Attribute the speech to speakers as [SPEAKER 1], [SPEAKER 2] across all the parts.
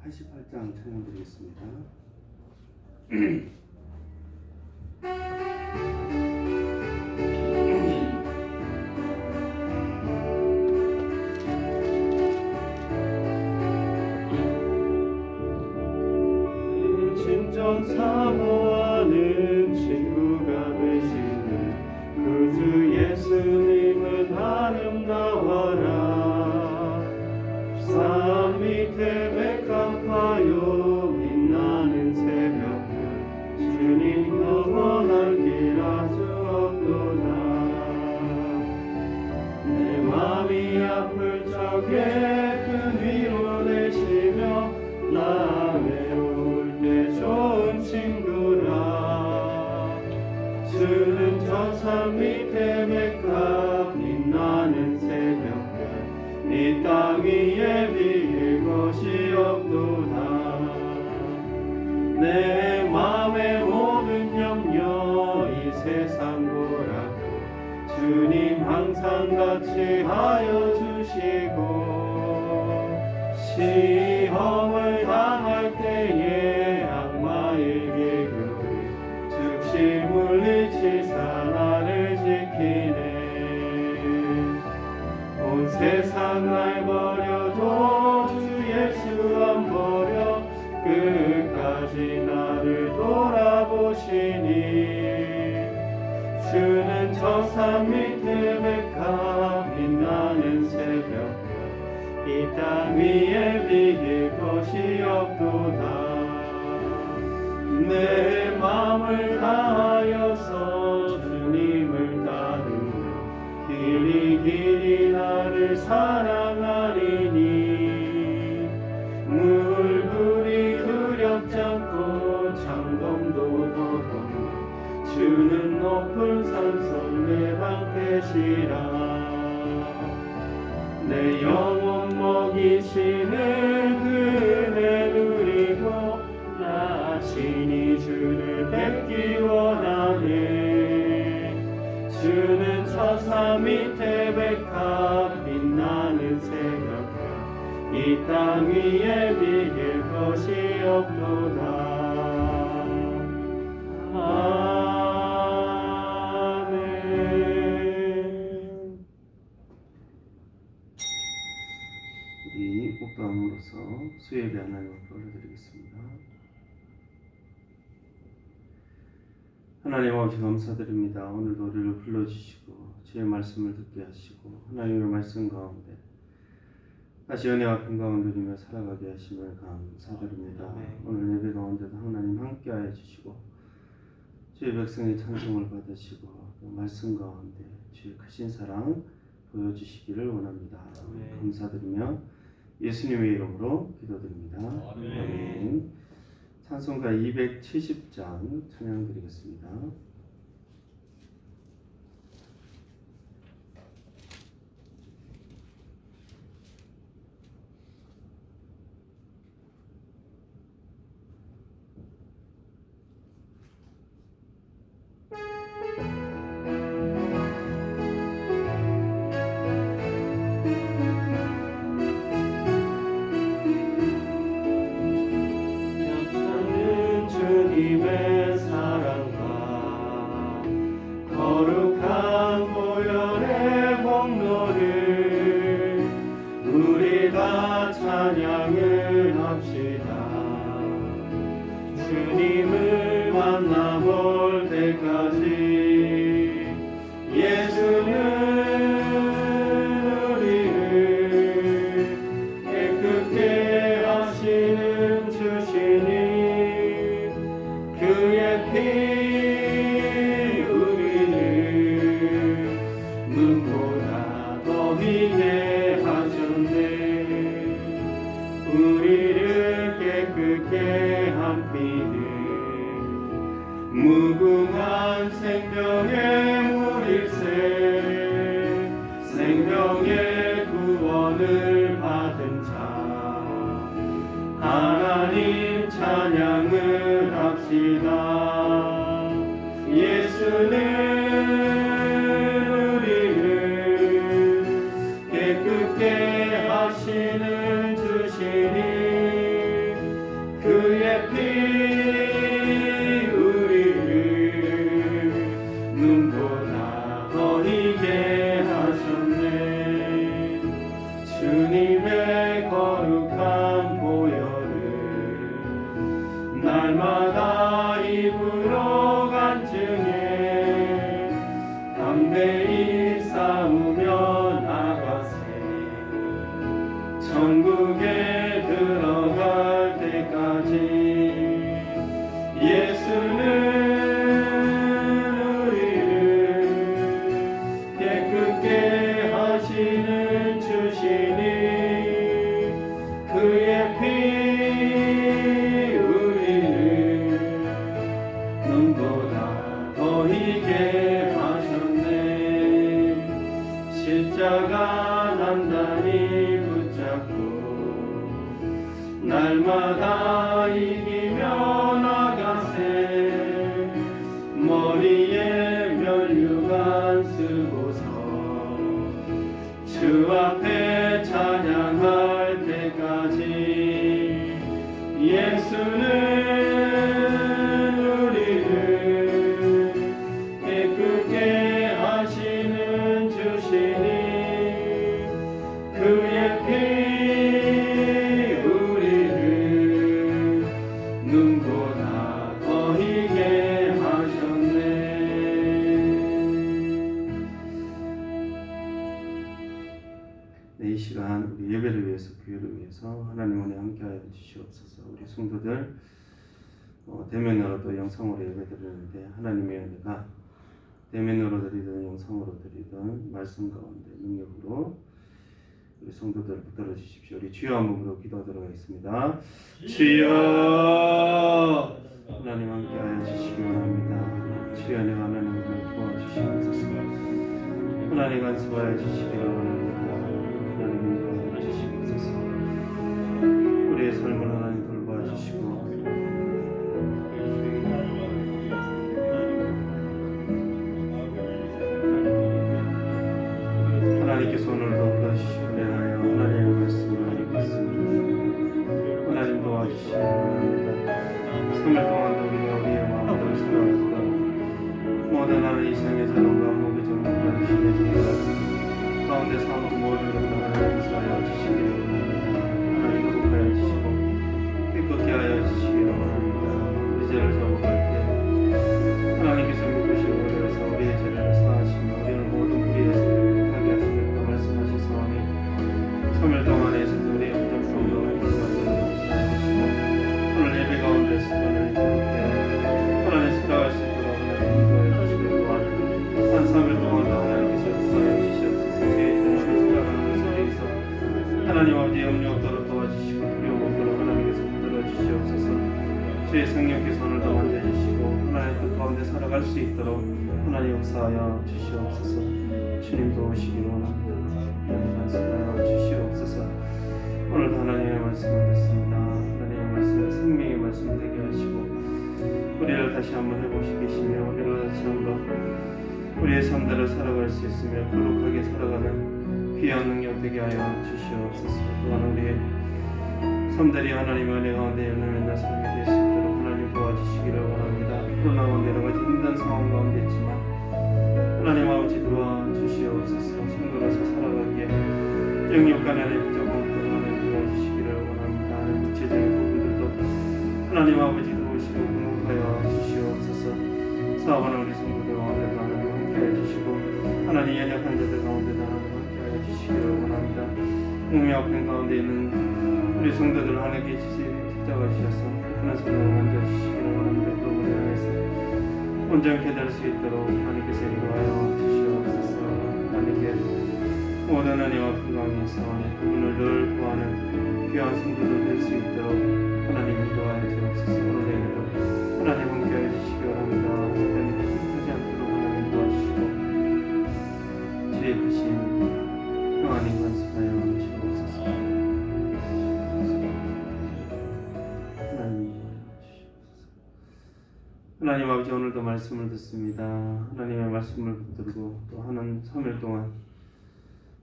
[SPEAKER 1] 88장 찬양드리겠습니다.
[SPEAKER 2] 진정 사모하는 친구가 되시는 구주 예수님은 아름다워라. 산 밑에 백합화요 빛나는 새벽별 주님 영원한 길 아주 없도다. 내 맘이 아플 적에 그 위로 내시며 나 외로울 때 좋은 친구라. 주는 저 산 밑에 백합 빛나는 새벽별 이 땅 위에 비길 것이 없도다. 내 맘의 모든 염려 이 세상 보라고 주님 항상 같이 하여 주시고, 시험을 당할 때에 악마에게 교리 즉시 물리치사 나를 지키네. 온 세상 날 버려도 주 예수 안 버려 끝까지 나를 돌아보시니. 주는 저 산 밑에 백합 빛나는 새벽별 이 땅 위에 비길 것이 없도다. 내 맘을 다하여서 주님을 따르며 길이 길이 나를 사랑하리니. 물불이 두렵지 않고 장dom도 더덥네 주는 높은 산성 내 방패시라. 내 영혼 먹이시는 은혜 누리고 나 친히 주를 뵙기 원하네. 주는 저 산 밑에 백합 빛나는 새벽별 이 땅 위에 비길 것이 없도다.
[SPEAKER 1] 우리 목도함으로써 수예배 하나님 앞에 올려드리겠습니다. 하나님 아버지 감사드립니다. 오늘도 우리를 불러주시고 주의 말씀을 듣게 하시고 하나님의 말씀 가운데 다시 은혜와 평강을 누리며 살아가게 하심을 감사드립니다. 오늘 예배 가운데도 하나님 함께하여 주시고 주의 백성의 찬송을 받으시고 또 말씀 가운데 주의 크신 사랑 보여주시기를 원합니다. 감사드리며 예수님의 이름으로 기도드립니다. 아멘. 찬송가 270장 찬양 드리겠습니다.
[SPEAKER 2] 주님의 사랑과 거룩한 보혈의 공로를 우리 다 찬양을 합시다. 주님을 만나볼 때까지 예수는 우리를 깨끗게 하시는 주시니 그의 피 우리를 눈보다 더 희게 하셨네. 우리를 깨끗게 한 피는 무궁한 생명의 물일세. 생명의 구원을 받은 자 하나님 찬양을 합시다. 예수는 우리를 깨끗게 하시는 주시니 날마다 이기며 나가세 머리에 면류관 쓰고서 주 앞에 찬양할 때까지 예수는 우리를 기쁘게 하시는 주시니 그의 피 우리를 눈보다 거리게 하셨네.
[SPEAKER 1] 네, 이 시간 우리 예배를 위해서 교회를 위해서 하나님 은혜 함께하여 주시옵소서. 우리 성도들 대면으로도 영상으로 예배드리는데 하나님의 은혜가 대면으로 드리든 영상으로 드리든 말씀 가운데 능력으로 우리 성도들 붙들어 주십시오. 우리 주여 한 몸으로 기도하도록 하겠습니다. 주여 하나님 함께하여 주시기 원합니다. 주여 내가 하나님을 도와주시옵소서. 하나님 간섭하여 주시기를 원합니다. 하나님 인도하여 주시옵소서. 우리의 삶을 하나님 돌봐주시고 하나님께서 오늘도 불러주시고 내하여 하나님의 말씀을 읽겠습니다. 하나님 도와주시기 원합니다. 3일 동안도 우리가 우리의 마음을 살아왔던 모든 하나님 이상의 자원과 목의 정복과 주시의 정복 가운데 사는 모든 것을 하나님 인사하여 주시기를 원합니다. 하나님 거룩하여 주시고 기쁘게 하여 주시기를 원합니다. 우리 죄를 잡아갈 때 하나님께서 믿으시고 그래서 우리의 죄를 사하시며 우리를 모든 불의에서 깨끗하게 하시겠다 말씀하신 상황에 3일 동안에 우리의 부족함과 불만을 용서하시고 오늘 예배 가운데서 하나님 거룩해 하나님 살아갈 수 있도록 하나님 인도해 주시기 또한 한 3일 동안도 하나님께서 역사해 주시옵소서. 주의 이름으로 살아가는 것에 하나님 아버지 염려 없도록 도와주시고 두려움 없도록 하나님께서 붙들어 주시옵소서. 주의 성령께서 오늘도 만져주시고 하나님 뜻 가운데 살아갈 수 있도록 하나님 역사하여 주시옵소서. 주님 도우시기를 원합니다. 하나님 말씀하여 주시옵소서. 오늘도 하나님의 말씀을 듣습니다. 하나님의 말씀을 생명의 말씀 되게 하시고 우리를 다시 한번 회복시키시며 우리를 다시 한번 우리의 삶들을 살아갈 수 있으며 거룩하게 살아가는 귀한 능력 되게 하여 주시옵소서. 또한 우리의 삶들이 하나님의 은혜 가운데 열매맺는 삶이 될 수 있도록 하나님 도와주시기를 원합니다. 코로나와 여러 가지 힘든 상황 가운데 있지만 하나님 아버지 도와주시옵소서. 성도로서 살아가기에 영육간 안에 부족한 것들을 하나님 도와주시기를 원합니다. 구체적인 부분들도 하나님 아버지 도우시고 공급하여 주시옵소서. 사업하는 우리 성도들 가운데도 하나님 함께하여 주시고 하나님 연약한 자들 가운데도 하나님 함께하여 주시기를 원합니다. 몸이 아픈 가운데 있는 우리 성도들 하나님께 찾아가 주셔서 하나님 손으로 만져주시기를 원합니다. 그분을 위해서 온전케 될 수 있도록 하나님께서 인도하여 주시옵소서. 하나님께 모든 은혜와 평강이 있사오니 그분을 늘 구하는 귀한 성도들 될 수 있도록 하나님 인도하여 주옵소서. 오늘에도 하나님 함께하여 주시기 원합니다. 사단이 하지 않도록 하나님 도와주시고 주의 크신 평안히 간섭하여 주옵소서. 하나님 아버지 오늘도 말씀을 듣습니다. 하나님의 말씀을 붙들고 또 하는 3일 동안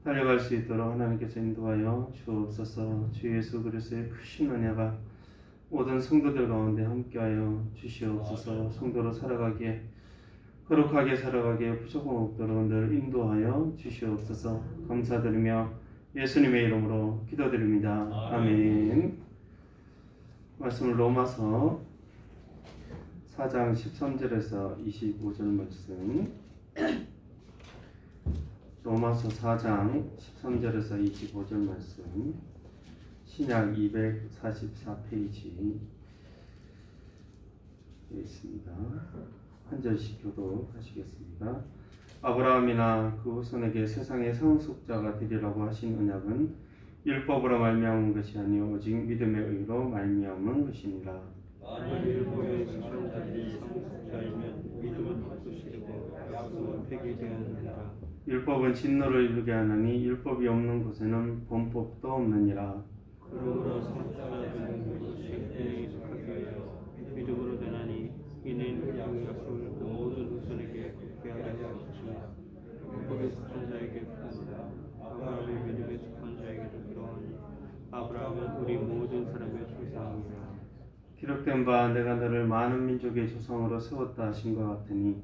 [SPEAKER 1] 달려갈 수 있도록 하나님께서 인도하여 주옵소서. 주 예수 그리스도의 크신 은혜가 모든 성도들 가운데 함께하여 주시옵소서. 성도로 살아가기에 거룩하게 살아가기에 부족함 없도록 늘 인도하여 주시옵소서. 감사드리며 예수님의 이름으로 기도드립니다. 아멘. 말씀을 로마서 4장 13절에서 25절 말씀, 로마서 4장 13절에서 25절 말씀, 신약 244페이지 있습니다. 한 절씩 교독하시겠습니다. 아브라함이나 그 후손에게 세상의 상속자가 되리라고 하신 언약은 율법으로 말미암은 것이 아니요 오직 믿음의 의로 말미암은 것이니라.
[SPEAKER 3] 만일 율법의 지존자들이 상속자이면 믿음은 헛소시되고 약속은 폐기되느니라.
[SPEAKER 1] 율법은 진노를 이루게 하나니 율법이 없는 곳에는 범법도 없느니라.
[SPEAKER 3] 그러므로 성자들은 그것에 속하기 위하여 믿음으로 되나니 이는 그 약속을 그 모든 후손에게 굳게 하려 하십니다. 율법에 속한 자에게 아브라함의 믿음에 속한 자에게도 그러하니 아브라함은 우리 모든 사람의 조상이라.
[SPEAKER 1] 기록된 바 내가 너를 많은 민족의 조상으로 세웠다 하신 것 같으니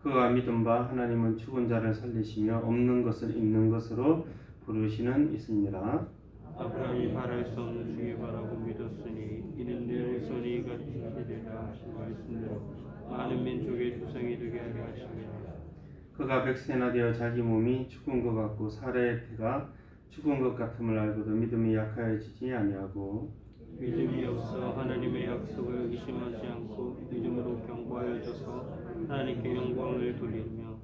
[SPEAKER 1] 그가 믿은 바 하나님은 죽은 자를 살리시며 없는 것을 있는 것으로 부르시는 있습니다.
[SPEAKER 3] 아브라함이 바랄 수 없는 중에 바라고 믿었으니 이는 내 후손이 같이 되리라 하신 말씀대로 많은 민족의 조상이 되게 하려 하심이라.
[SPEAKER 1] 그가 백세나 되어 자기 몸이 죽은 것 같고 사례의 태가 죽은 것 같음을 알고도 믿음이 약하여지지 아니하고
[SPEAKER 3] 믿음이 없어 하나님의 약속을 의심하지 않고 믿음으로 견고하여져서 하나님께 영광을 돌리며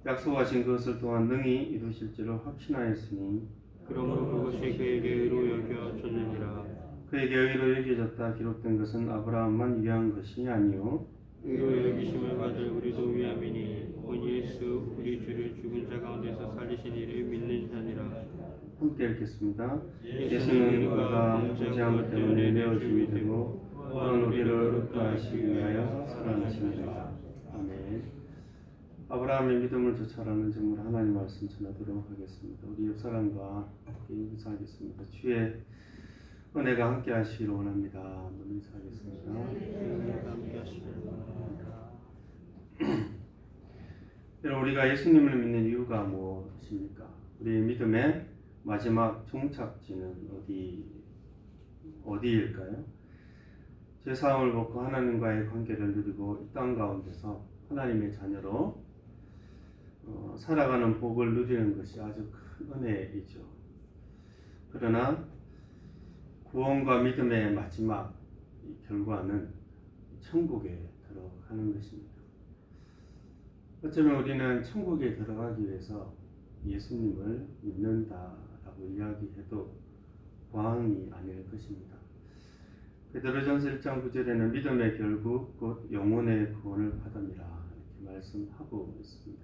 [SPEAKER 1] 약속하신 것을 또한 능히 이루실 줄을 확신하였으니
[SPEAKER 3] 그러므로 그것이 그에게 의로 여겨졌느니라.
[SPEAKER 1] 그에게 의로 여겨졌다 기록된 것은 아브라함만 위한 것이 아니요
[SPEAKER 3] 의로 여기심을 받을 우리도 위함이니 온 예수 우리 주를 죽은 자 가운데서 살리신 이를 믿는 자니라.
[SPEAKER 1] 함께 읽겠습니다. 예수는 그가 범죄한 것 때문에 내어짐이 되고 또한 우리를 의롭게 하시기 위하여 살아나시니라. 아멘. 아브라함의 믿음을 쫓아라는 제목으로 하나님 말씀 전하도록 하겠습니다. 우리 옆 사람과 함께 인사하겠습니다. 주의 은혜가 함께 하시기를 원합니다. 한번 인사하겠습니다. 여러분, 우리가 예수님을 믿는 이유가 무엇입니까? 우리의 믿음의 마지막 종착지는 어디일까요? 죄사함을 벗고 하나님과의 관계를 누리고 이 땅 가운데서 하나님의 자녀로 살아가는 복을 누리는 것이 아주 큰 은혜이죠. 그러나 구원과 믿음의 마지막 결과는 천국에 들어가는 것입니다. 어쩌면 우리는 천국에 들어가기 위해서 예수님을 믿는다라고 이야기해도 과언이 아닐 것입니다. 베드로전서 1장 9절에는 믿음의 결국 곧 영혼의 구원을 받음이라 이렇게 말씀하고 있습니다.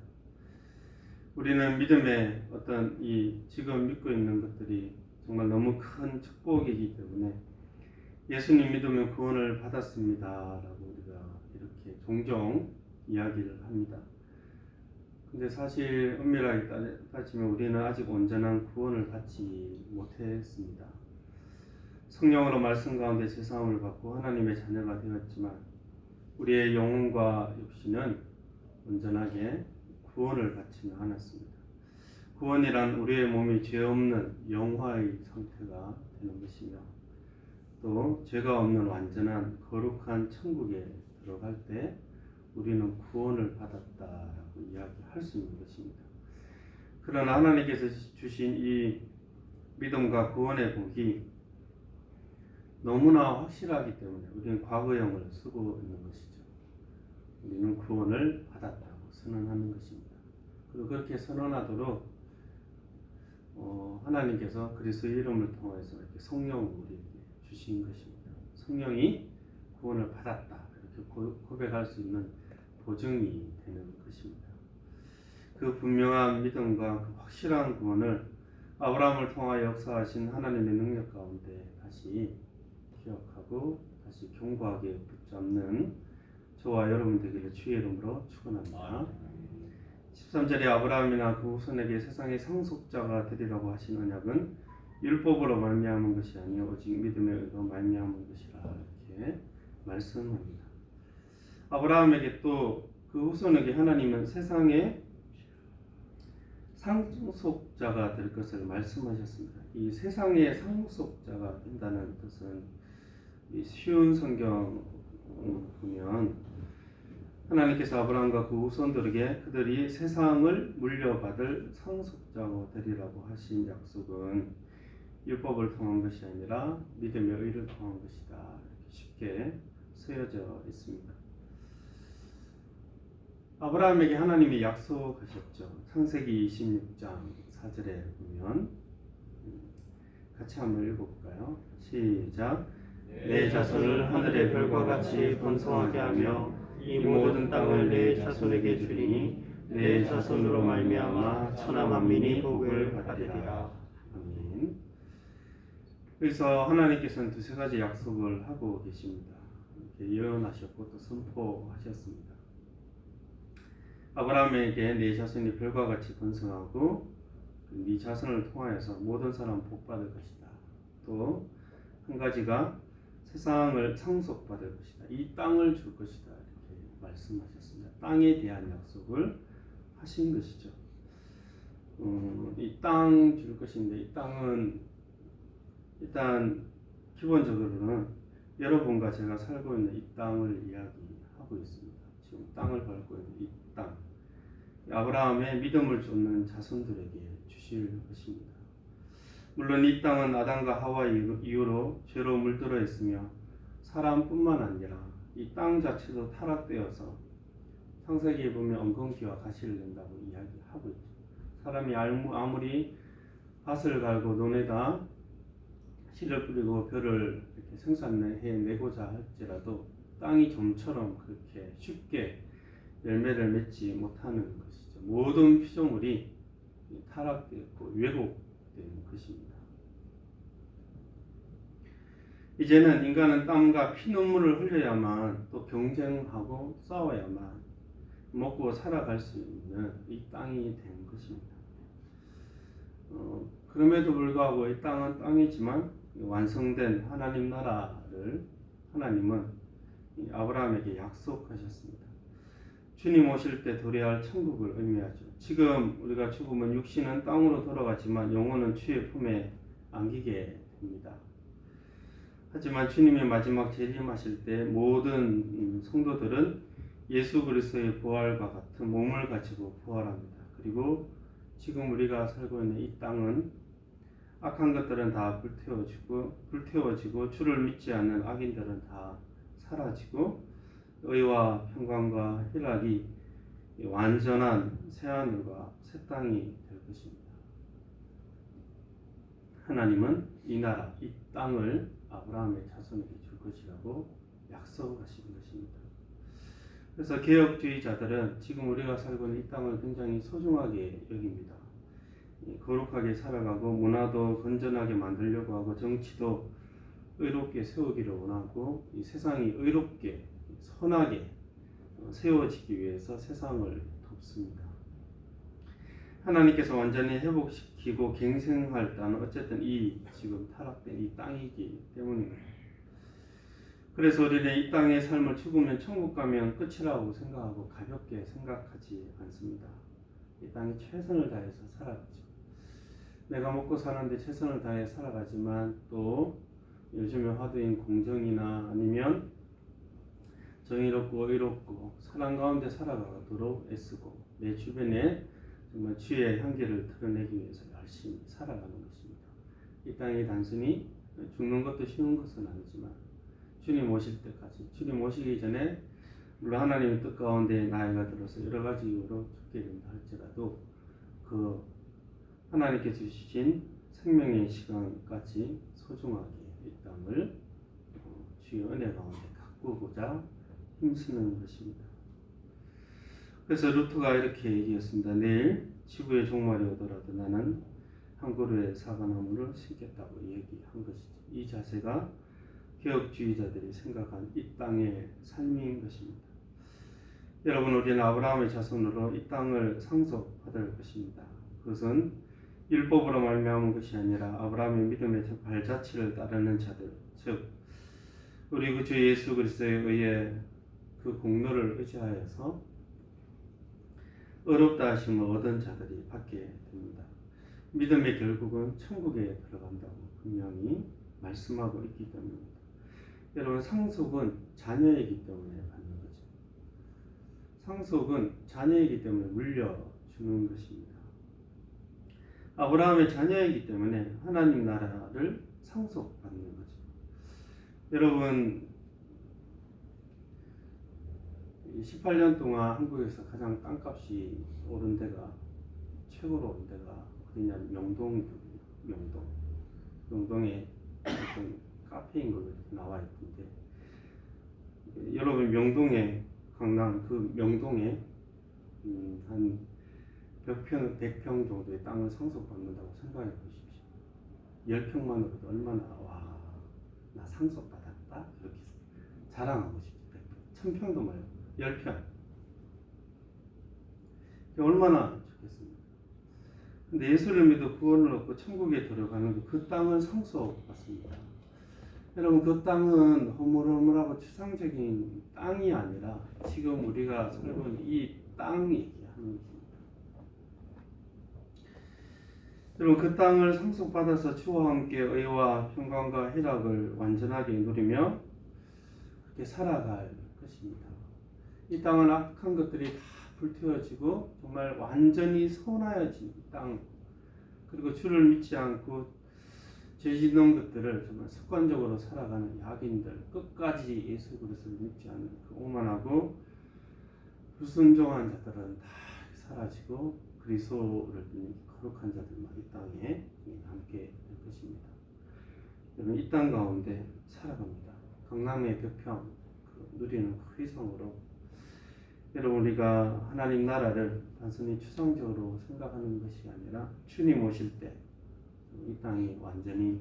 [SPEAKER 1] 우리는 믿음의 어떤 지금 믿고 있는 것들이 정말 너무 큰 축복이기 때문에 예수님 믿으면 구원을 받았습니다라고 우리가 이렇게 종종 이야기를 합니다. 근데 사실 엄밀하게 따지면 우리는 아직 온전한 구원을 받지 못했습니다. 성령으로 말씀 가운데 제사함을 받고 하나님의 자녀가 되었지만 우리의 영혼과 육신은 온전하게 구원을 받지는 않았습니다. 구원이란 우리의 몸이 죄 없는 영화의 상태가 되는 것이며 또 죄가 없는 완전한 거룩한 천국에 들어갈 때 우리는 구원을 받았다라고 이야기할 수 있는 것입니다. 그러나 하나님께서 주신 이 믿음과 구원의 복이 너무나 확실하기 때문에 우리는 과거형을 쓰고 있는 것이죠. 우리는 구원을 받았다고 선언하는 것입니다. 그리고 그렇게 선언하도록 하나님께서 그리스도의 이름을 통해서 이렇게 성령을 우리에게 주신 것입니다. 성령이 구원을 받았다 이렇게 고백할 수 있는 보증이 되는 것입니다. 그 분명한 믿음과 그 확실한 구원을 아브라함을 통하여 역사하신 하나님의 능력 가운데 다시 기억하고 다시 견고하게 붙잡는 저와 여러분 되기를 주의 이름으로 축원합니다. 13절에 아브라함이나 그 후손에게 세상의 상속자가 되리라고 하신 언약은 율법으로 말미암은 것이 아니요 오직 믿음의 의로 말미암은 것이라 이렇게 말씀합니다. 아브라함에게 또 그 후손에게 하나님은 세상의 상속자가 될 것을 말씀하셨습니다. 이 세상의 상속자가 된다는 뜻은 쉬운 성경 보면 하나님께서 아브라함과 그 후손들에게 그들이 세상을 물려받을 상속자가 되리라고 하신 약속은 율법을 통한 것이 아니라 믿음의 의를 통한 것이다. 이렇게 쉽게 쓰여져 있습니다. 아브라함에게 하나님이 약속하셨죠. 창세기 26장 4절에 보면 같이 한번 읽어볼까요? 시작. 내 자손을 하늘의 별과 같이 번성하게 하며 이 모든 땅을 내 자손에게 주리니 내 자손으로 말미암아 천하 만민이 복을 받으리라. 아멘. 여기서 하나님께서는 두세 가지 약속을 하고 계십니다. 이렇게 예언하셨고 또 선포하셨습니다. 아브라함에게 네 자손이 별과 같이 번성하고 네 자손을 통하여서 모든 사람 복 받을 것이다. 또 한 가지가 세상을 상속받을 것이다. 이 땅을 줄 것이다. 이렇게 말씀하셨습니다. 땅에 대한 약속을 하신 것이죠. 이 땅 줄 것인데 이 땅은 일단 기본적으로는 여러분과 제가 살고 있는 이 땅을 이야기하고 있습니다. 지금 땅을 밟고 있는 이 땅. 아브라함의 믿음을 쫓는 자손들에게 주실 것입니다. 물론 이 땅은 아담과 하와 이후로 죄로 물들어 있으며 사람뿐만 아니라 이 땅 자체도 타락되어서 창세기에 보면 엉겅퀴와 가시를 낸다고 이야기하고 있죠. 사람이 아무리 밭을 갈고 논에다 씨를 뿌리고 벼를 이렇게 생산해내고자 할지라도 땅이 좀처럼 그렇게 쉽게 열매를 맺지 못하는 것이죠. 모든 피조물이 타락되었고 왜곡된 것입니다. 이제는 인간은 땀과 피눈물을 흘려야만 또 경쟁하고 싸워야만 먹고 살아갈 수 있는 이 땅이 된 것입니다. 그럼에도 불구하고 이 땅은 땅이지만 완성된 하나님 나라를 하나님은 아브라함에게 약속하셨습니다. 주님 오실 때 도래할 천국을 의미하죠. 지금 우리가 죽으면 육신은 땅으로 돌아가지만 영혼은 주의 품에 안기게 됩니다. 하지만 주님의 마지막 재림하실 때 모든 성도들은 예수 그리스도의 부활과 같은 몸을 가지고 부활합니다. 그리고 지금 우리가 살고 있는 이 땅은 악한 것들은 다 불태워지고 주를 믿지 않는 악인들은 다 사라지고 의와 평강과 희락이 완전한 새하늘과 새 땅이 될 것입니다. 하나님은 이 나라, 이 땅을 아브라함의 자손에게 줄 것이라고 약속하신 것입니다. 그래서 개혁주의자들은 지금 우리가 살고 있는 이 땅을 굉장히 소중하게 여깁니다. 거룩하게 살아가고 문화도 건전하게 만들려고 하고 정치도 의롭게 세우기를 원하고 이 세상이 의롭게 선하게 세워지기 위해서 세상을 돕습니다. 하나님께서 완전히 회복시키고 갱생할 때는 어쨌든 이 지금 타락된 이 땅이기 때문입니다. 그래서 우리는 이 땅의 삶을 죽으면 천국 가면 끝이라고 생각하고 가볍게 생각하지 않습니다. 이 땅에 최선을 다해서 살아가죠. 내가 먹고 사는데 최선을 다해 살아가지만 또 요즘에 화두인 공정이나 아니면 정의롭고 의롭고 사랑 가운데 살아가도록 애쓰고 내 주변에 정말 주의 향기를 드러내기 위해서 열심히 살아가는 것입니다. 이 땅이 단순히 죽는 것도 쉬운 것은 아니지만 주님 오실 때까지, 주님 오시기 전에 물론 하나님의 뜻 가운데 나이가 들어서 여러 가지 이유로 죽게 된다 할지라도 그 하나님께서 주신 생명의 시간까지 소중하게 이 땅을 주의 은혜 가운데 가꾸고자 힘쓰는 것입니다. 그래서 루트가 이렇게 얘기했습니다. 내일 지구의 종말이 오더라도 나는 한 그루의 사과나무를 심겠다고 얘기한 것이죠. 이 자세가 개혁주의자들이 생각한 이 땅의 삶인 것입니다. 여러분, 우리는 아브라함의 자손으로 이 땅을 상속받을 것입니다. 그것은 율법으로 말미암은 것이 아니라 아브라함의 믿음의 발자취를 따르는 자들, 즉 우리 주 예수 그리스도에 의해 그 공로를 의지하여서 의롭다 하심을 얻은 자들이 받게 됩니다. 믿음의 결국은 천국에 들어간다고 분명히 말씀하고 있기 때문입니다. 여러분, 상속은 자녀이기 때문에 받는 거죠. 상속은 자녀이기 때문에 물려주는 것입니다. 아브라함의 자녀이기 때문에 하나님 나라를 상속받는 거죠. 여러분, 18년 동안 한국에서 가장 땅값이 오른 데가 최고로 오른 데가 어디냐면 명동이거든요. 명동에 어떤 카페인 걸로 나와 있던데, 여러분 명동에 강남 그 명동에 한 100평 정도의 땅을 상속받는다고 생각해 보십시오. 10평만으로도 얼마나 나 상속받았다 이렇게 자랑하고 싶다. 1000평도 말고 10평. 얼마나 좋겠습니까? 근데 예수를 믿어 구원을 얻고 천국에 들어가는 그 땅은 상속받습니다. 여러분 그 땅은 허물허물하고 추상적인 땅이 아니라 지금 우리가 살고 있는 이 땅이 얘기하는 것입니다. 여러분 그 땅을 상속받아서 주와 함께 의와 평강과 희락을 완전하게 누리며 그렇게 살아갈 것입니다. 이 땅은 악한 것들이 다 불태워지고 정말 완전히 선하여진 땅, 그리고 주를 믿지 않고 죄 짓는 것들을 정말 습관적으로 살아가는 악인들, 끝까지 예수 그리스도를 믿지 않는 그 오만하고 불순종한 자들은 다 사라지고 그리스도를 믿는 거룩한 자들만 이 땅에 함께 될 것입니다. 여러분 이 땅 가운데 살아갑니다. 강남의 벽평 누리는 그 위성으로 여러분 우리가 하나님 나라를 단순히 추상적으로 생각하는 것이 아니라 주님 오실 때 이 땅이 완전히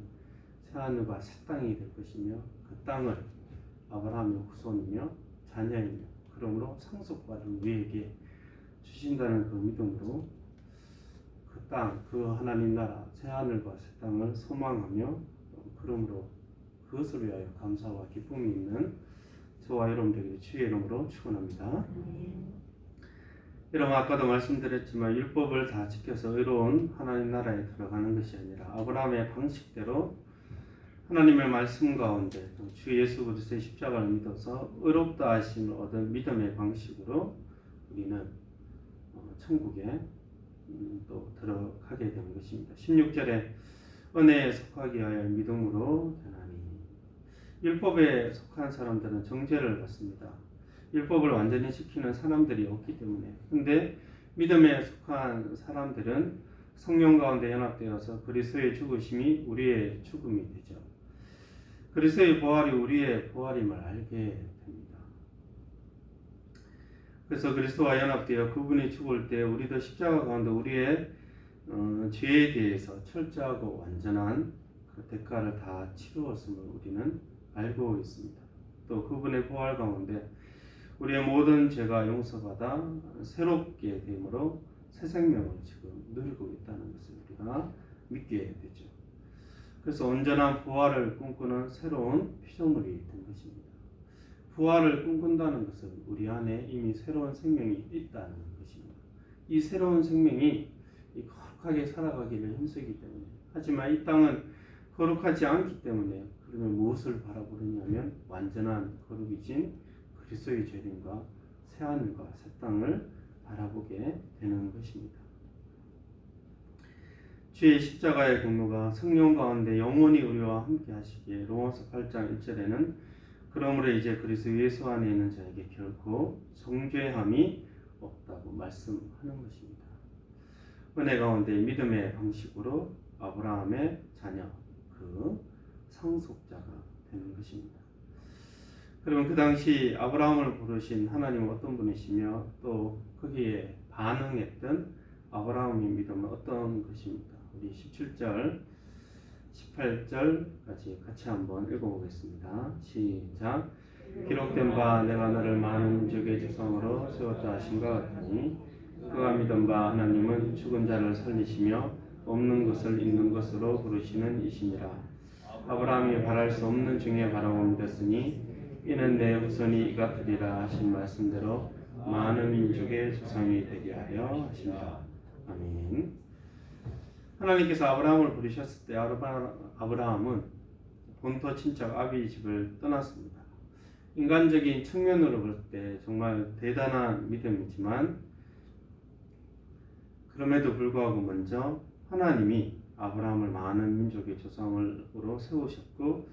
[SPEAKER 1] 새하늘과 새 땅이 될 것이며 그 땅을 아브라함의 후손이며 자녀이며 그러므로 상속받은 우리에게 주신다는 그 믿음으로 그 땅, 그 하나님 나라 새하늘과 새 땅을 소망하며 그러므로 그것을 위하여 감사와 기쁨이 있는 저와 여러분들에게 주의 이름으로 축원합니다. 여러분 아까도 말씀드렸지만 율법을 다 지켜서 의로운 하나님 나라에 들어가는 것이 아니라 아브라함의 방식대로 하나님의 말씀 가운데 주 예수 그리스도의 십자가를 믿어서 의롭다 하심을 얻은 믿음의 방식으로 우리는 천국에 또 들어가게 되는 것입니다. 16절에 은혜에 속하기 위하여 믿음으로 되나니. 율법에 속한 사람들은 정죄를 받습니다. 율법을 완전히 지키는 사람들이 없기 때문에. 근데 믿음에 속한 사람들은 성령 가운데 연합되어서 그리스도의 죽으심이 우리의 죽음이 되죠. 그리스도의 부활이 우리의 부활임을 알게 됩니다. 그래서 그리스도와 연합되어 그분이 죽을 때 우리도 십자가 가운데 우리의 죄에 대해서 철저하고 완전한 그 대가를 다 치루었음을 우리는 알고 있습니다. 또 그분의 부활 가운데 우리의 모든 죄가 용서받아 새롭게 됨으로 새 생명을 지금 누리고 있다는 것을 우리가 믿게 되죠. 그래서 온전한 부활을 꿈꾸는 새로운 피조물이 된 것입니다. 부활을 꿈꾼다는 것은 우리 안에 이미 새로운 생명이 있다는 것입니다. 이 새로운 생명이 거룩하게 살아가기를 힘쓰기 때문에. 하지만 이 땅은 거룩하지 않기 때문에 그러면 무엇을 바라보느냐면 완전한 거룩이진 그리스도의 죄림과 새하늘과 새 땅을 바라보게 되는 것입니다. 주의 십자가의 공로가 성령 가운데 영원히 우리와 함께 하시기에 로마서 8장 1절에는 그러므로 이제 그리스도 예수 안에 있는 자에게 결코 정죄함이 없다고 말씀하는 것입니다. 은혜 가운데 믿음의 방식으로 아브라함의 자녀, 그 상속자가 되는 것입니다. 그러면 그 당시 아브라함을 부르신 하나님은 어떤 분이시며 또 거기에 반응했던 아브라함의 믿음은 어떤 것입니까? 우리 17절, 18절까지 같이 한번 읽어보겠습니다. 시작. 기록된 바 내가 너를 많은 민족의 조상으로 세웠다 하심과 같으니 그가 믿은 바 하나님은 죽은 자를 살리시며 없는 것을 있는 것으로 부르시는 이시니라. 아브라함이 바랄 수 없는 중에 바라고 믿었으니 이는 내 후손이 이같으리라 하신 말씀대로 많은 민족의 조상이 되게 하려 하십니다. 아멘. 하나님께서 아브라함을 부르셨을 때 아브라함은 본토 친척 아비의 집을 떠났습니다. 인간적인 측면으로 볼 때 정말 대단한 믿음이지만 그럼에도 불구하고 먼저 하나님이 아브라함을 많은 민족의 조상으로 세우셨고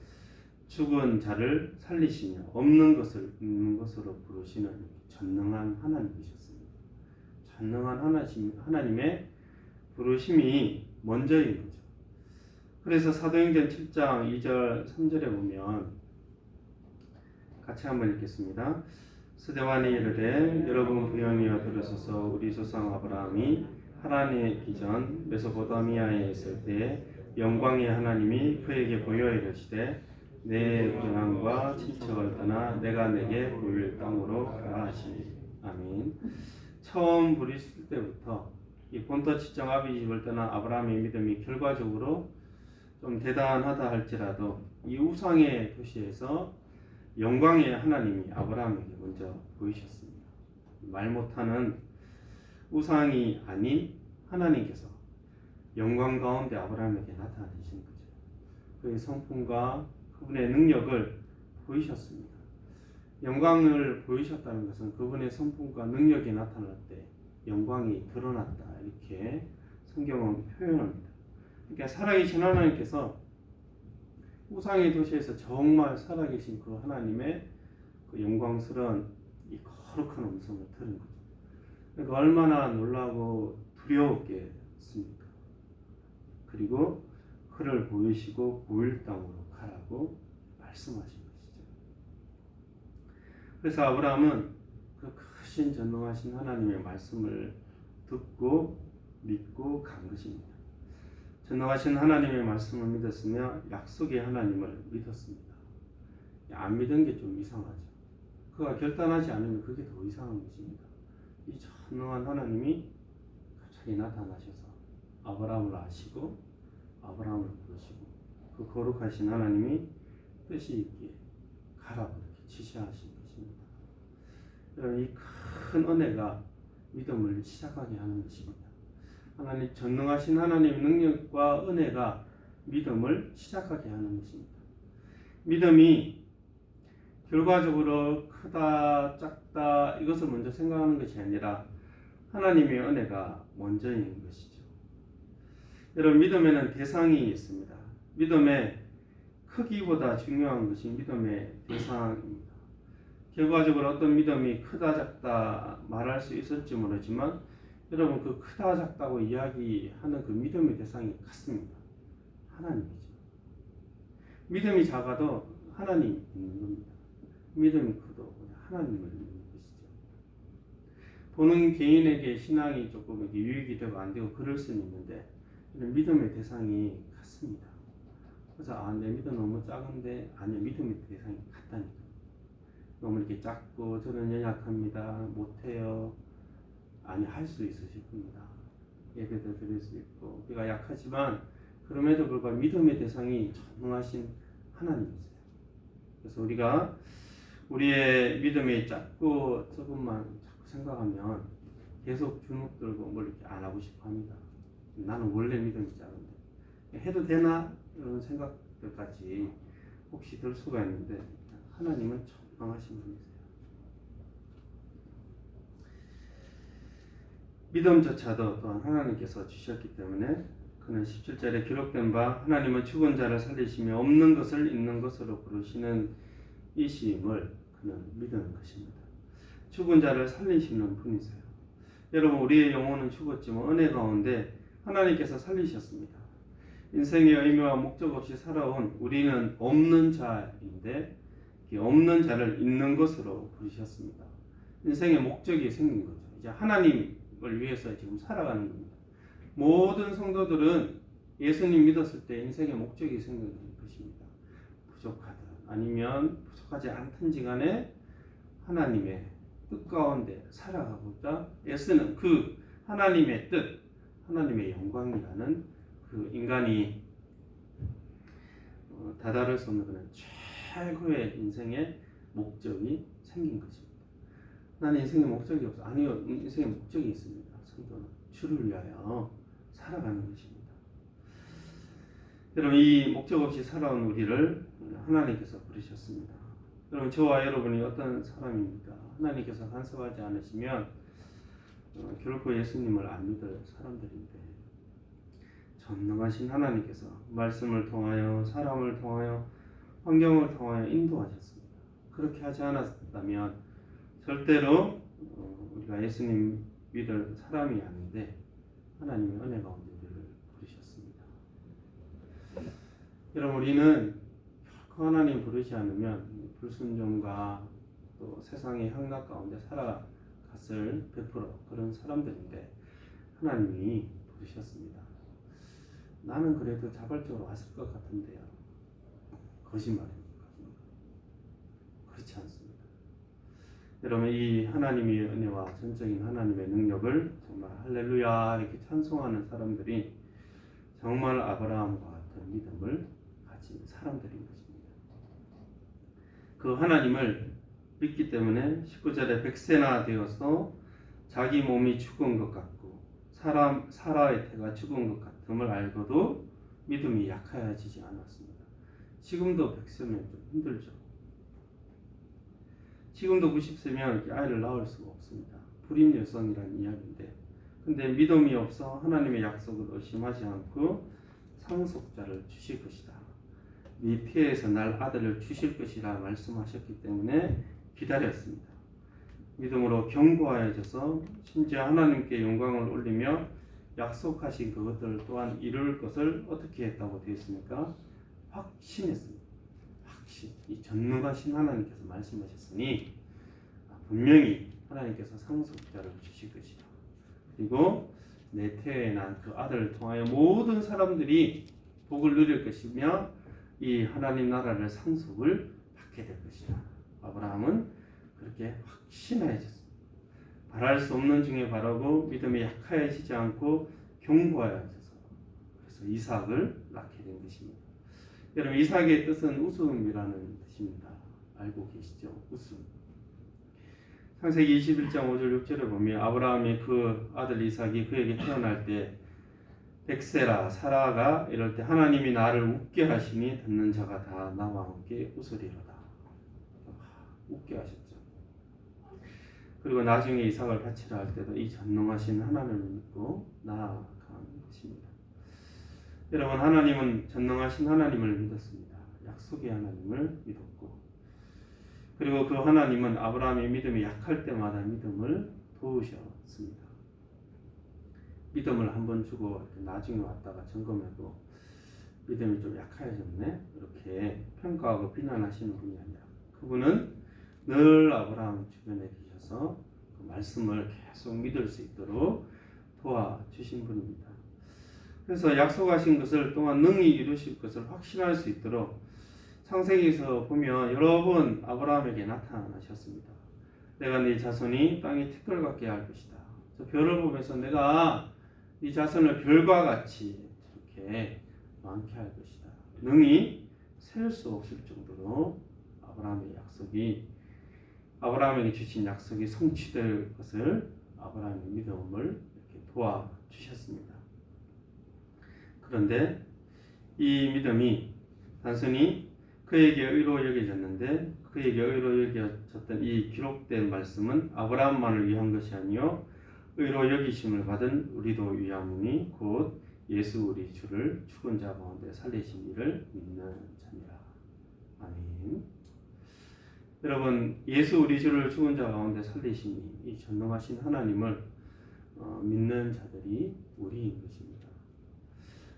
[SPEAKER 1] 죽은 자를 살리시며 없는 것을 있는 것으로 부르시는 전능한 하나님이셨습니다. 전능한 하나님의 부르심이 먼저인 거죠. 그래서 사도행전 7장 2절 3절에 보면 같이 한번 읽겠습니다. 스데반이 이르되 여러분 부연이여 들으소서. 우리 조상 아브라함이 하란에 있기 전 메소포타미아에 있을 때에 영광의 하나님이 그에게 보여 이르시되 내 고난과 친척을 떠나 내가 내게 보일 땅으로 가라 하시니. 아멘. 처음 부르실 때부터 이 본토 친정 아비 집을 떠난 아브라함의 믿음이 결과적으로 좀 대단하다 할지라도 이 우상의 도시에서 영광의 하나님이 아브라함에게 먼저 보이셨습니다. 말 못하는 우상이 아닌 하나님께서 영광 가운데 아브라함에게 나타나신 거죠. 그의 성품과 그분의 능력을 보이셨습니다. 영광을 보이셨다는 것은 그분의 성품과 능력이 나타날 때 영광이 드러났다, 이렇게 성경은 표현합니다. 그러니까 살아계신 하나님께서 우상의 도시에서 정말 살아계신 그 하나님의 그 영광스러운 이 거룩한 음성을 들은 거죠. 그러니까 얼마나 놀라고 두려웠겠습니까? 그리고 그를 보이시고 보일 땅으로 가라고 말씀하신 것이죠. 그래서 아브라함은 그 크신 전능하신 하나님의 말씀을 듣고 믿고 간 것입니다. 전능하신 하나님의 말씀을 믿었으며 약속의 하나님을 믿었습니다. 안 믿은 게 좀 이상하죠. 그가 결단하지 않으면 그게 더 이상한 것입니다. 이 전능한 하나님이 갑자기 나타나셔서 아브라함을 아시고 아브라함을 부르시고 그 거룩하신 하나님이 뜻이 있기에 가라고 이렇게 지시하신 것입니다. 여러분, 이 큰 은혜가 믿음을 시작하게 하는 것입니다. 하나님 전능하신 하나님의 능력과 은혜가 믿음을 시작하게 하는 것입니다. 믿음이 결과적으로 크다 작다 이것을 먼저 생각하는 것이 아니라 하나님의 은혜가 먼저인 것이죠. 여러분, 믿음에는 대상이 있습니다. 믿음의 크기보다 중요한 것이 믿음의 대상입니다. 결과적으로 어떤 믿음이 크다 작다 말할 수 있을지 모르지만 여러분, 그 크다 작다고 이야기하는 그 믿음의 대상이 같습니다. 하나님이죠. 믿음이 작아도 하나님이 있는 겁니다. 믿음이 커도 하나님을 믿는 것이죠. 보는 개인에게 신앙이 조금 유익이 되고 안 되고 그럴 수는 있는데 믿음의 대상이 같습니다. 그래서 내 믿음 너무 작은데 아니, 믿음의 대상이 같다니까. 너무 이렇게 작고 저는 연약합니다. 못해요. 아니, 할 수 있으실 겁니다. 예배도 드릴 수 있고 우리가 약하지만 그럼에도 불구하고 믿음의 대상이 전능하신 하나님이세요. 그래서 우리가 우리의 믿음이 작고 조금만 자꾸 생각하면 계속 주눅 들고 뭘 이렇게 안 하고 싶어 합니다. 나는 원래 믿음이 작은데 해도 되나? 이런 생각들까지 혹시 들 수가 있는데 하나님은 전능하신 분이세요. 믿음조차도 또한 하나님께서 주셨기 때문에 그는 17절에 기록된 바 하나님은 죽은 자를 살리시며 없는 것을 있는 것으로 부르시는 이심을 그는 믿는 것입니다. 죽은 자를 살리시는 분이세요. 여러분, 우리의 영혼은 죽었지만 은혜 가운데 하나님께서 살리셨습니다. 인생의 의미와 목적 없이 살아온 우리는 없는 자인데 없는 자를 있는 것으로 부르셨습니다. 인생의 목적이 생긴 거죠. 이제 하나님을 위해서 지금 살아가는 겁니다. 모든 성도들은 예수님 믿었을 때 인생의 목적이 생기는 것입니다. 부족하든 아니면 부족하지 않든지 간에 하나님의 뜻 가운데 살아가고자 애쓰는 그 하나님의 뜻, 하나님의 영광이라는 그 인간이 다다를 수 없는 그런 최고의 인생의 목적이 생긴 것입니다. 나는 인생의 목적이 없어. 아니요, 인생의 목적이 있습니다. 성도는 주를 위하여 살아가는 것입니다. 여러분, 이 목적 없이 살아온 우리를 하나님께서 부르셨습니다. 여러분, 저와 여러분이 어떤 사람입니까? 하나님께서 간섭하지 않으시면 결코 예수님을 안 믿을 사람들인데 전능하신 하나님께서 말씀을 통하여 사람을 통하여 환경을 통하여 인도하셨습니다. 그렇게 하지 않았다면 절대로 우리가 예수님 믿을 사람이 아닌데 하나님의 은혜 가운데 우리를 부르셨습니다. 여러분, 우리는 결코 하나님 부르지 않으면 불순종과 또 세상의 향락 가운데 살아갔을 100% 그런 사람들인데 하나님이 부르셨습니다. 나는 그래도 자발적으로 왔을 것 같은데요. 거짓말입니다. 그렇지 않습니다. 여러분, 이 하나님의 은혜와 전적인 하나님의 능력을 정말 할렐루야 이렇게 찬송하는 사람들이 정말 아브라함과 같은 믿음을 가진 사람들인 것입니다. 그 하나님을 믿기 때문에 19절에 백세나 되어서 자기 몸이 죽은 것 같고 사라의 태가 죽은 것 같음을 알고도 믿음이 약해지지 않았습니다. 지금도 100세면 좀 힘들죠. 지금도 90세면 아이를 낳을 수가 없습니다. 불임 여성이라는 이야기인데, 근데 믿음이 없어 하나님의 약속을 의심하지 않고 상속자를 주실 것이다. 네 폐에서 날 아들을 주실 것이라 말씀하셨기 때문에 기다렸습니다. 믿음으로 견고하여져서 심지어 하나님께 영광을 올리며 약속하신 그것들 또한 이룰 것을 어떻게 했다고 되어 있습니까? 확신했습니다. 확신. 이 전능하신 하나님께서 말씀하셨으니 분명히 하나님께서 상속자를 주실 것이다. 그리고 내 태에 난 그 아들을 통하여 모든 사람들이 복을 누릴 것이며 이 하나님 나라를 상속을 받게 될 것이다. 아브라함은 그렇게 확신하여졌습니다. 바랄 수 없는 중에 바라고 믿음이 약하여지지 않고 견고하여져서 그래서 이삭을 낳게 된 것입니다. 여러분, 이삭의 뜻은 웃음이라는 뜻입니다. 알고 계시죠? 웃음. 창세기 21장 5절 6절에 보면 아브라함이 그 아들 이삭이 그에게 태어날 때 백세라 사라가 이럴 때 하나님이 나를 웃게 하시니 듣는 자가 다 나와 함께 웃으리로다. 웃게 하셨죠. 그리고 나중에 이삭을 바치라 할 때도 이 전능하신 하나님을 믿고 나아간 것입니다. 여러분, 하나님은 전능하신 하나님을 믿었습니다. 약속의 하나님을 믿었고, 그리고 그 하나님은 아브라함의 믿음이 약할 때마다 믿음을 도우셨습니다. 믿음을 한번 주고 나중에 왔다가 점검해도 믿음이 좀 약해졌네, 이렇게 평가하고 비난하시는 분이 아니라 그분은 늘 아브라함 주변에 계셔서 그 말씀을 계속 믿을 수 있도록 도와주신 분입니다. 그래서 약속하신 것을 또한 능히 이루실 것을 확신할 수 있도록 창세기에서 보면 여러 번 아브라함에게 나타나셨습니다. 내가 네 자손이 땅에 티끌 같게 할 것이다. 저 별을 보면서 내가 네 자손을 별과 같이 이렇게 많게 할 것이다. 능히 셀 수 없을 정도로 아브라함에게 주신 약속이 성취될 것을 아브라함의 믿음을 이렇게 도와주셨습니다. 그런데 이 믿음이 단순히 그에게 의로 여겨졌는데, 그에게 의로 여겨졌던 이 기록된 말씀은 아브라함만을 위한 것이 아니요 의로 여기심을 받은 우리도 위함이니 곧 예수 우리 주를 죽은 자 가운데 살리신 이를 믿는 자니라. 아멘. 여러분, 예수 우리 주를 죽은 자 가운데 살리신 이 전능하신 하나님을 믿는 자들이 우리인 것입니다.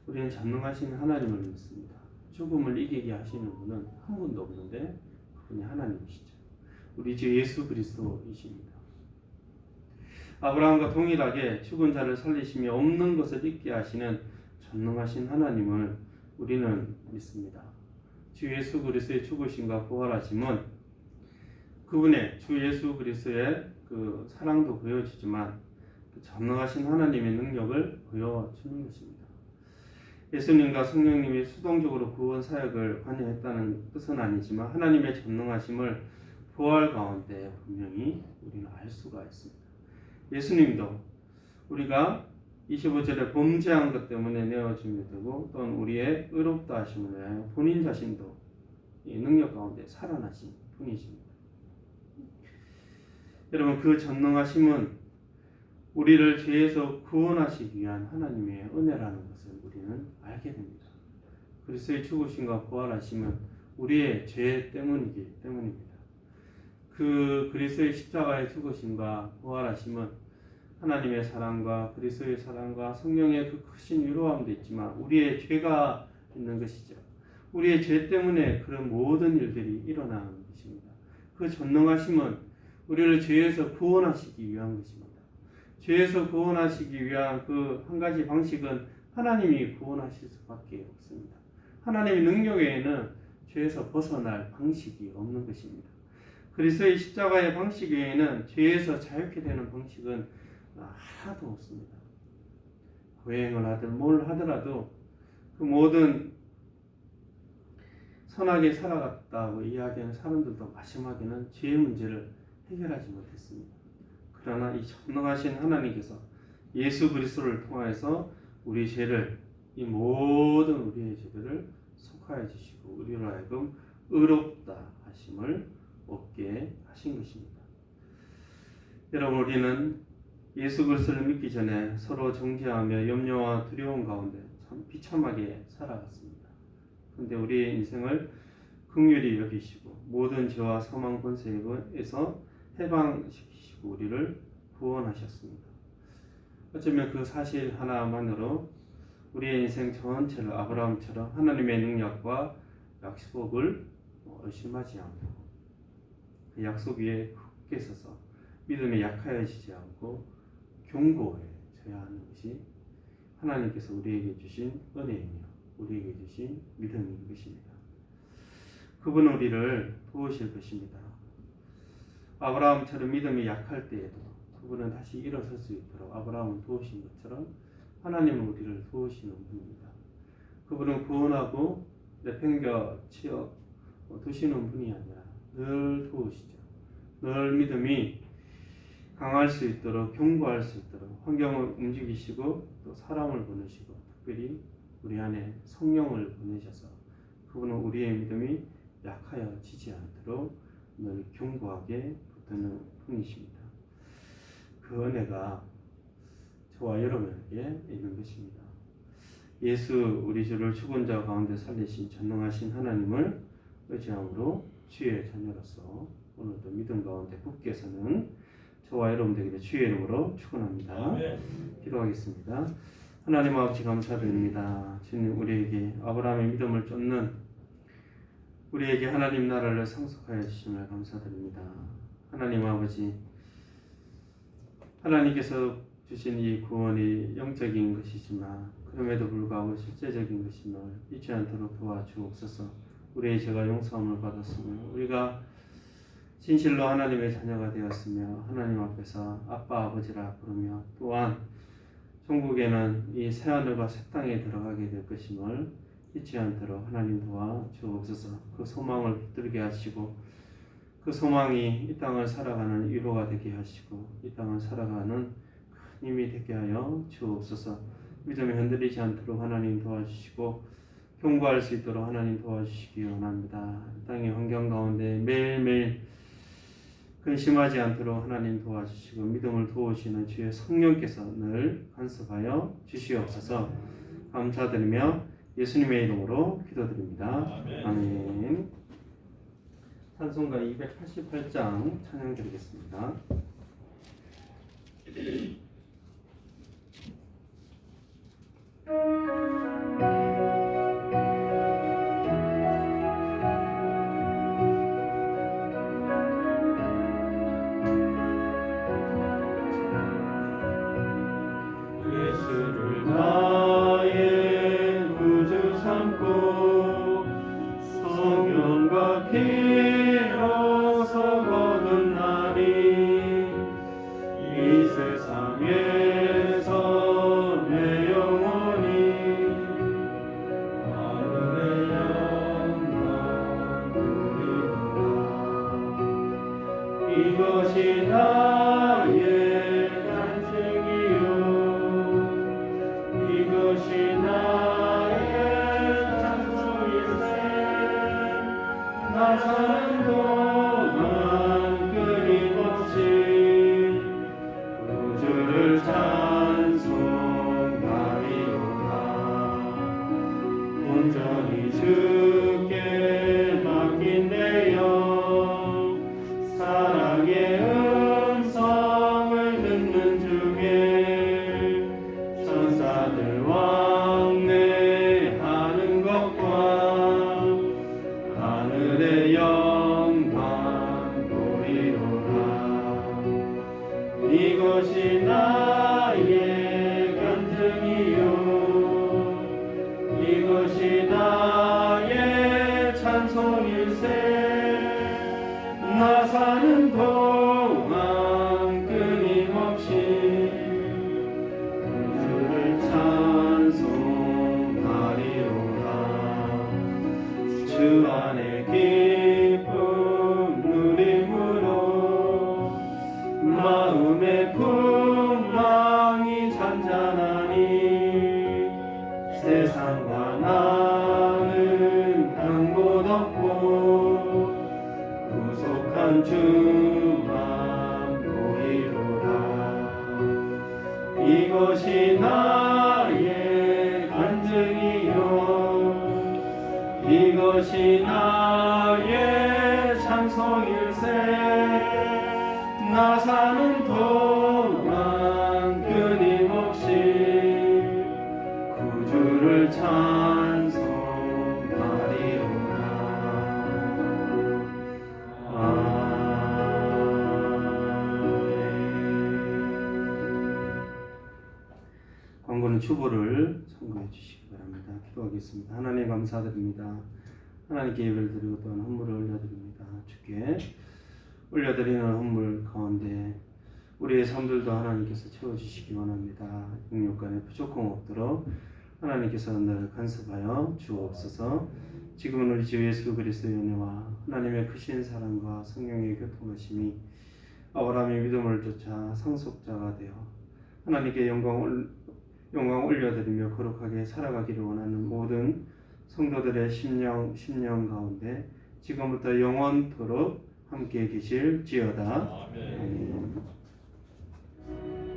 [SPEAKER 1] 우리는 전능하신 하나님을 믿습니다. 죽음을 이기게 하시는 분은 한 분도 없는데 그분이 하나님이시죠. 우리 주 예수 그리스도이십니다. 아브라함과 동일하게 죽은 자를 살리시며 없는 것을 있게 하시는 전능하신 하나님을 우리는 믿습니다. 주 예수 그리스도의 죽으심과 부활하심은 그분의 주 예수 그리스도의 그 사랑도 보여주지만 그 전능하신 하나님의 능력을 보여주는 것입니다. 예수님과 성령님이 수동적으로 구원 사역을 관여했다는 뜻은 아니지만 하나님의 전능하심을 부활 가운데 분명히 우리는 알 수가 있습니다. 예수님도 우리가 25절에 범죄한 것 때문에 내어줌이 되고 또는 우리의 의롭다 하심을 위하여 본인 자신도 이 능력 가운데 살아나신 분이십니다. 여러분, 그 전능하심은 우리를 죄에서 구원하시기 위한 하나님의 은혜라는 것을 우리는 알게 됩니다. 그리스도의 죽으심과 부활하심은 우리의 죄 때문이기 때문입니다. 그 그리스도의 십자가의 죽으심과 부활하심은 하나님의 사랑과 그리스도의 사랑과 성령의 그 크신 위로함도 있지만 우리의 죄가 있는 것이죠. 우리의 죄 때문에 그런 모든 일들이 일어나는 것입니다. 그 전능하심은 우리를 죄에서 구원하시기 위한 것입니다. 죄에서 구원하시기 위한 그 한 가지 방식은 하나님이 구원하실 수밖에 없습니다. 하나님의 능력 외에는 죄에서 벗어날 방식이 없는 것입니다. 그리스도의 십자가의 방식 외에는 죄에서 자유케 되는 방식은 하나도 없습니다. 고행을 하든 뭘 하더라도 그 모든 선하게 살아갔다고 이야기하는 사람들도 마지막에는 죄의 문제를 해결하지 못했습니다. 그러나 이 전능하신 하나님께서 예수 그리스도를 통하여서 우리 죄를, 이 모든 우리의 죄들을 속하여 주시고 우리로 하여금 의롭다 하심을 얻게 하신 것입니다. 여러분, 우리는 예수 그리스도를 믿기 전에 서로 정죄하며 염려와 두려움 가운데 참 비참하게 살아갔습니다. 그런데 우리의 인생을 긍휼히 여기시고 모든 죄와 사망 권세에서 해방시키시고 우리를 구원하셨습니다. 어쩌면 그 사실 하나만으로 우리의 인생 전체를 아브라함처럼 하나님의 능력과 약속을 의심하지 않고 그 약속 위에 굳게 서서 믿음에 약하여지지 않고 견고해져야 하는 것이 하나님께서 우리에게 주신 은혜이며 우리에게 주신 믿음인 것입니다. 그분은 우리를 도우실 것입니다. 아브라함처럼 믿음이 약할 때에도 그분은 다시 일어설 수 있도록 아브라함을 도우신 것처럼 하나님은 우리를 도우시는 분입니다. 그분은 구원하고 내팽겨 치어 두시는 분이 아니라 늘 도우시죠. 늘 믿음이 강할 수 있도록 견고할 수 있도록 환경을 움직이시고 또 사람을 보내시고 특별히 우리 안에 성령을 보내셔서 그분은 우리의 믿음이 약하여지지 않도록 늘 견고하게 붙드는 분이십니다. 그 은혜가 저와 여러분에게 있는 것입니다. 예수 우리 주를 죽은 자 가운데 살리신 전능하신 하나님을 의지함으로 주의 자녀로서 오늘도 믿음 가운데 굳게 서는 저와 여러분들에게 주의 이름으로 축원합니다. 기도하겠습니다. 하나님 아버지 감사드립니다. 주님, 우리에게 아브라함의 믿음을 쫓는 우리에게 하나님 나라를 상속하여 주심을 감사드립니다. 하나님 아버지, 하나님께서 주신 이 구원이 영적인 것이지만 그럼에도 불구하고 실제적인 것임을 잊지 않도록 도와주옵소서. 우리의 죄가 용서함을 받았으며 우리가 진실로 하나님의 자녀가 되었으며 하나님 앞에서 아빠 아버지라 부르며 또한 천국에는 이 새하늘과 새 땅에 들어가게 될 것임을 잊지 않도록 하나님 도와주옵소서. 그 소망을 붙들게 하시고 그 소망이 이 땅을 살아가는 위로가 되게 하시고 이 땅을 살아가는 큰 힘이 되게 하여 주옵소서. 믿음이 흔들리지 않도록 하나님 도와주시고 견고할 수 있도록 하나님 도와주시기 원합니다. 이 땅의 환경 가운데 매일매일 근심하지 않도록 하나님 도와주시고 믿음을 도우시는 주의 성령께서 늘 간섭하여 주시옵소서. 감사드리며 예수님의 이름으로 기도드립니다. 아멘. 찬송가 288장 찬양 드리겠습니다.
[SPEAKER 2] 예수를 나의 구주 삼고 성령과 피로서 거둔 날이 이 세상에서 내 영혼이 하늘의 영광 누리노라. 이것이 나의 간증이요 이것이 나의 찬송일세. 나 사는 동안 끊임없이 구주를 찬송하리로다. 온전히 주께 맡긴 내 영 사랑의 음성을 듣는 중에 천사들 왕래하는 것과 하늘의 영광 보리로라. 이것이 나의 간증이요
[SPEAKER 1] 나 사는 동안 끊임없이 주를 찬송하리로다. 주 안에 기쁨 누림으로 마음의 풍랑이 잔잔하니 세상과 나는 한 곳 없고 구속한 주만 보이로다. 이것이 나의 간증이요 이것이 나의 찬송일세. 나 사는 동안 끊임없이 구주를 찬송하리로다. 광고는 추보를 참고해 주시기 바랍니다. 기도하겠습니다. 하나님 감사드립니다. 하나님께 예배를 드리고 또한 헌물을 올려드립니다. 주께 올려드리는 헌물 가운데 우리의 삶들도 하나님께서 채워주시기 원합니다. 육육간에 부족함 없도록 하나님께서 늘 간섭하여 주옵소서. 지금은 우리 주 예수 그리스도의 은혜와 하나님의 크신 사랑과 성령의 교통하심이 아브라함의 믿음을 쫓아 상속자가 되어 하나님께 영광 올려드리며 거룩하게 살아가기를 원하는 모든 성도들의 심령 가운데 지금부터 영원토록 함께 계실지어다. 아멘.